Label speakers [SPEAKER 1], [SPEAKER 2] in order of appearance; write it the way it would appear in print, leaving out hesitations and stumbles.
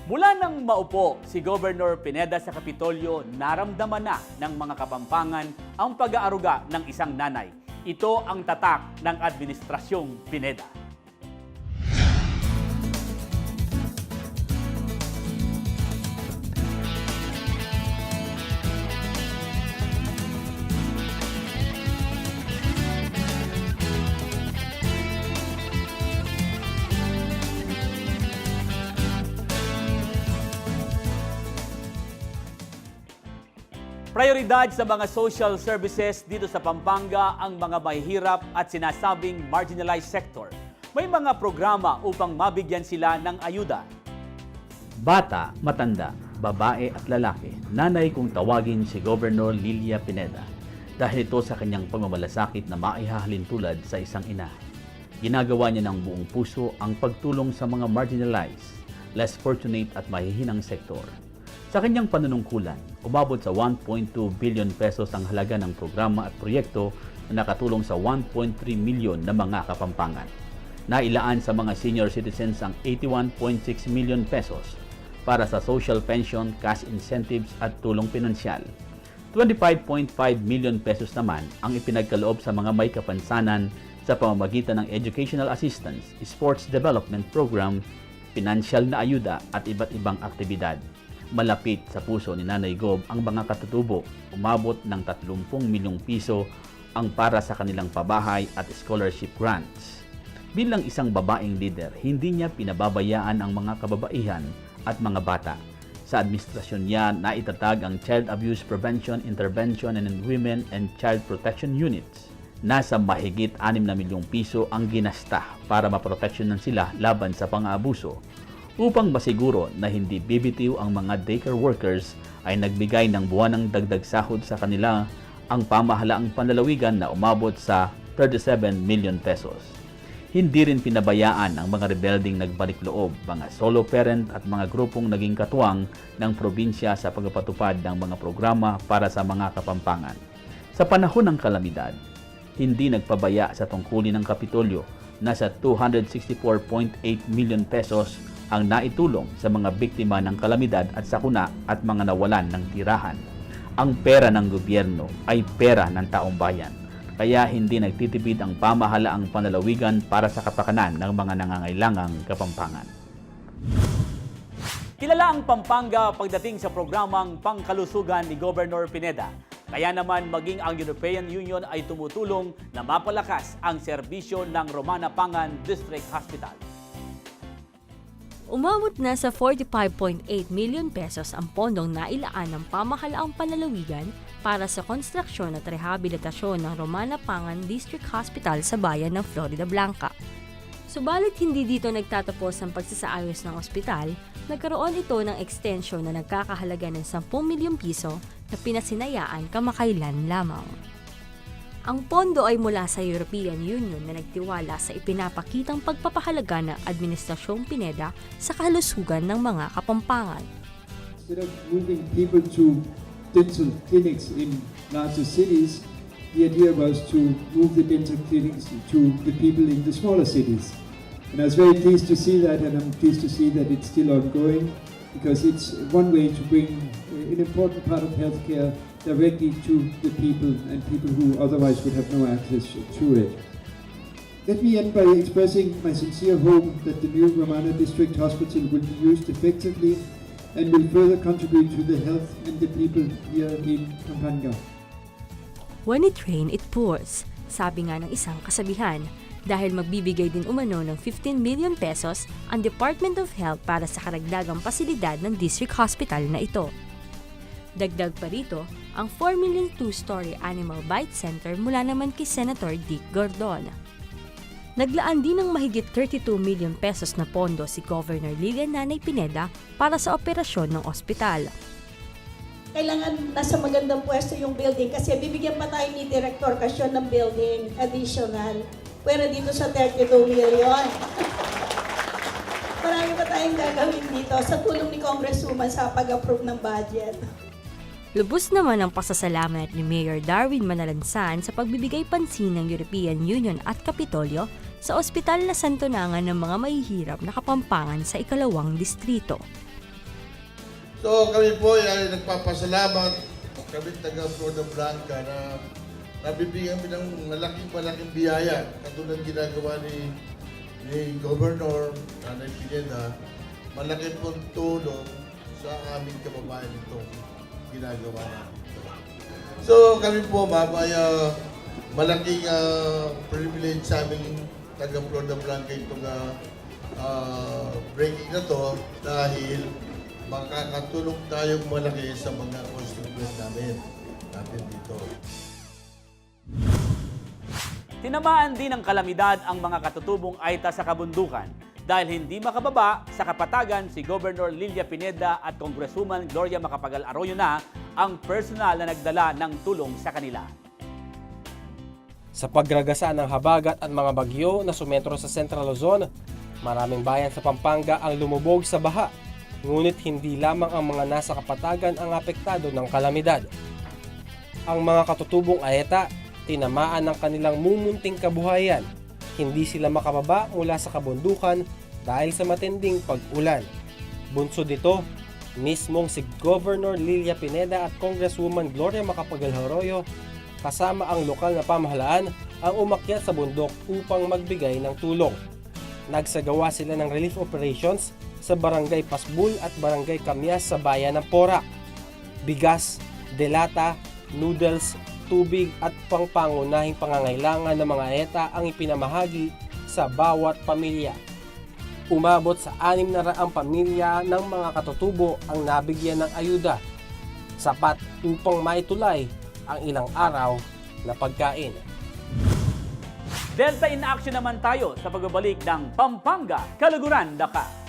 [SPEAKER 1] Mula nang maupo si Governor Pineda sa Kapitolyo, naramdaman na ng mga Kapampangan ang pag-aaruga ng isang nanay. Ito ang tatak ng Administrasyong Pineda. Prioridad sa mga social services dito sa Pampanga ang mga mahihirap at sinasabing marginalized sector. May mga programa upang mabigyan sila ng ayuda. Bata, matanda, babae at lalaki, nanay kung tawagin si Governor Lilia Pineda dahil ito sa kanyang pagmamalasakit na maihahalin tulad sa isang ina. Ginagawa niya ng buong puso ang pagtulong sa mga marginalized, less fortunate at mahihinang sektor. Sa kanyang panunungkulan, umabot sa 1.2 billion pesos ang halaga ng programa at proyekto na nakatulong sa 1.3 milyon na mga Kapampangan. Nailaan sa mga senior citizens ang 81.6 million pesos para sa social pension, cash incentives at tulong pinansyal. 25.5 million pesos naman ang ipinagkaloob sa mga may kapansanan sa pamamagitan ng educational assistance, sports development program, pinansyal na ayuda at iba't ibang aktibidad. Malapit sa puso ni Nanay Gob ang mga katutubo, umabot ng 30 milyong piso ang para sa kanilang pabahay at scholarship grants. Bilang isang babaeng leader, hindi niya pinababayaan ang mga kababaihan at mga bata. Sa administrasyon niya, naitatag ang Child Abuse Prevention, Intervention and Women and Child Protection Units. Nasa mahigit 6 na milyong piso ang ginasta para maproteksyonan sila laban sa pang-aabuso. Upang masiguro na hindi bibitiw ang mga daycare workers ay nagbigay ng buwanang dagdag sahod sa kanila ang pamahalaang panlalawigan na umabot sa 37 million pesos. Hindi rin pinabayaan ang mga rebelding nagbalik loob, mga solo parent at mga grupong naging katuwang ng probinsya sa pagpapatupad ng mga programa para sa mga Kapampangan. Sa panahon ng kalamidad, hindi nagpabaya sa tungkulin ng Kapitolyo na sa 264.8 million pesos ang naitulong sa mga biktima ng kalamidad at sakuna at mga nawalan ng tirahan. Ang pera ng gobyerno ay pera ng taong bayan, kaya hindi nagtitipid ang pamahalaang panlalawigan para sa kapakanan ng mga nangangailangang Kapampangan. Kilala ang Pampanga pagdating sa programang pangkalusugan ni Governor Pineda. Kaya naman maging ang European Union ay tumutulong na mapalakas ang serbisyo ng Romana Pangan District Hospital.
[SPEAKER 2] Umabot na sa 45.8 million pesos ang pondong nailaan ng pamahalaang panlalawigan para sa konstruksyon at rehabilitasyon ng Romana Pangan District Hospital sa bayan ng Florida Blanca. Subalit hindi dito nagtatapos ang pagsasaayos ng ospital, nagkaroon ito ng extension na nagkakahalaga ng 10 milyong piso na pinasinayaan kamakailan lamang. Ang pondo ay mula sa European Union na nagtiwala sa ipinapakitang pagpapahalaga ng Administrasyong Pineda sa kalusugan ng mga Kapampangan.
[SPEAKER 3] Instead of moving people to dental clinics in larger cities, the idea was to move the dental clinics to the people in the smaller cities. And I was very pleased to see that, and I'm pleased to see that it's still ongoing, because it's one way to bring an important part of healthcare directly to the people and people who otherwise would have no access to it. Let me end by expressing my sincere hope that the new Romana District Hospital will be used effectively and will further contribute to the health and the people here in Pampanga.
[SPEAKER 2] When it rains, it pours, sabi nga ng isang kasabihan, dahil magbibigay din umano ng 15 million pesos ang Department of Health para sa karagdagang pasilidad ng District Hospital na ito. Dagdag pa rito, ang 4 million two-story Animal Bite Center mula naman kay Senator Dick Gordon. Naglaan din ng mahigit 32 million pesos na pondo si Governor Lilia Nanay Pineda para sa operasyon ng ospital.
[SPEAKER 4] Kailangan nasa magandang pwesto yung building kasi bibigyan pa tayo ni Director Kasyon ng building additional. Pwera dito sa 32 million. Marami pa tayong gagawin dito sa tulong ni Congresswoman sa pag-approve ng budget.
[SPEAKER 2] Lubos naman ang pasasalamat ni Mayor Darwin Manalansan sa pagbibigay pansin ng European Union at Kapitolyo sa ospital na santunangan ng mga mahihirap na Kapampangan sa ikalawang distrito.
[SPEAKER 5] So kami po ay nagpapasalamat, kami taga Florida Blanca na nabibigyan kami ng malaking biyaya katulad ginagawa ni Governor Nanay Pineda. Malaki pong tulong sa aming kababayan itong ginagawa namin. So kami po malaking privilege sa aming taga Florida Blanca itong breaking na to dahil makakatulong tayong malaki sa mga constituents natin dito.
[SPEAKER 1] Tinamaan din ng kalamidad ang mga katutubong Aita sa kabundukan dahil hindi makababa sa kapatagan si Governor Lilia Pineda at Congresswoman Gloria Macapagal Arroyo na ang personal na nagdala ng tulong sa kanila.
[SPEAKER 6] Sa pagragasa ng habagat at mga bagyo na sumentro sa Central Luzon, maraming bayan sa Pampanga ang lumubog sa baha. Ngunit hindi lamang ang mga nasa kapatagan ang apektado ng kalamidad. Ang mga katutubong Aita, tinamaan ng kanilang mumunting kabuhayan. Hindi sila makababa mula sa kabundukan dahil sa matinding pag-ulan. Bunsod nito, mismong si Governor Lilia Pineda at Congresswoman Gloria Macapagal Arroyo kasama ang lokal na pamahalaan ang umakyat sa bundok upang magbigay ng tulong. Nagsagawa sila ng relief operations sa Barangay Pasbul at Barangay Kamyas sa bayan ng Porac. Bigas, delata, noodles, tubig at pangpangunahing pangangailangan ng mga Aita ang ipinamahagi sa bawat pamilya. Umabot sa 600 pamilya ng mga katutubo ang nabigyan ng ayuda, sapat upang maitulay ang ilang araw na pagkain.
[SPEAKER 1] Delta in action naman tayo sa pagbabalik ng Pampanga Kaluguran Daka.